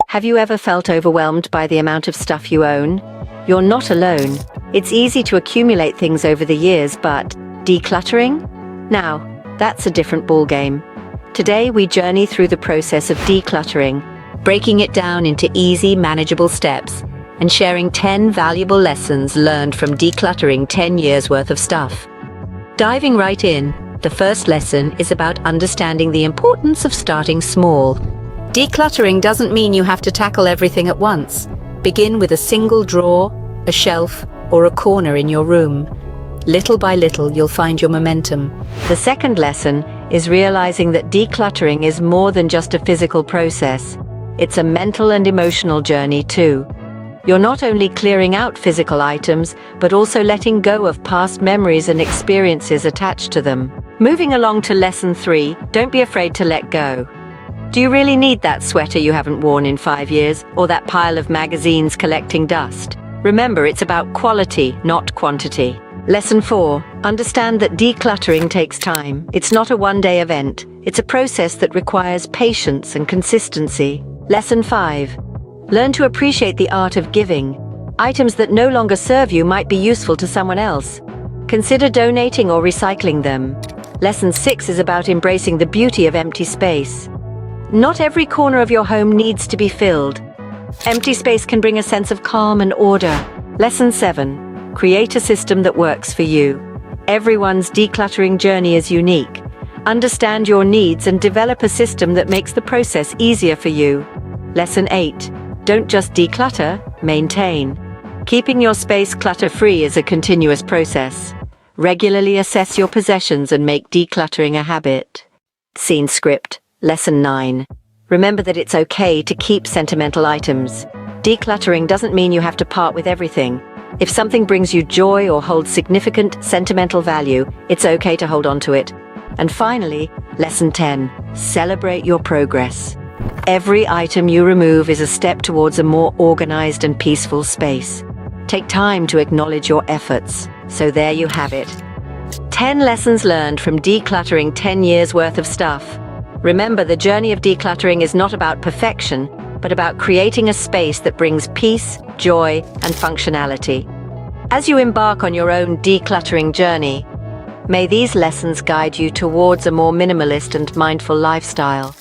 Have you ever felt overwhelmed by the amount of stuff you own? You're not alone. It's easy to accumulate things over the years, but decluttering? Now, that's a different ballgame. Today we journey through the process of decluttering, breaking it down into easy, manageable steps, and sharing 10 valuable lessons learned from decluttering 10 years worth of stuff. Diving right in, the first lesson is about understanding the importance of starting small. Decluttering doesn't mean you have to tackle everything at once. Begin with a single drawer, a shelf, or a corner in your room. Little by little, you'll find your momentum. The second lesson is realizing that decluttering is more than just a physical process. It's a mental and emotional journey too. You're not only clearing out physical items, but also letting go of past memories and experiences attached to them. Moving along to lesson 3, don't be afraid to let go. Do you really need that sweater you haven't worn in 5 years, or that pile of magazines collecting dust? Remember, it's about quality, not quantity. Lesson 4, understand that decluttering takes time. It's not a one-day event. It's a process that requires patience and consistency. Lesson 5, learn to appreciate the art of giving. Items that no longer serve you might be useful to someone else. Consider donating or recycling them. Lesson 6 is about embracing the beauty of empty space. Not every corner of your home needs to be filled. Empty space can bring a sense of calm and order. Lesson 7, create a system that works for you. Everyone's decluttering journey is unique. Understand your needs and develop a system that makes the process easier for you. Lesson 8, don't just declutter, maintain. Keeping your space clutter-free is a continuous process. Regularly assess your possessions and make decluttering a habit. Scene script. Lesson 9. Remember that it's okay to keep sentimental items. Decluttering doesn't mean you have to part with everything. If something brings you joy or holds significant sentimental value, it's okay to hold on to it. And finally, Lesson 10. Celebrate your progress. Every item you remove is a step towards a more organized and peaceful space. Take time to acknowledge your efforts. So there you have it. 10 lessons learned from decluttering 10 years worth of stuff. Remember, the journey of decluttering is not about perfection, but about creating a space that brings peace, joy, and functionality. As you embark on your own decluttering journey, may these lessons guide you towards a more minimalist and mindful lifestyle.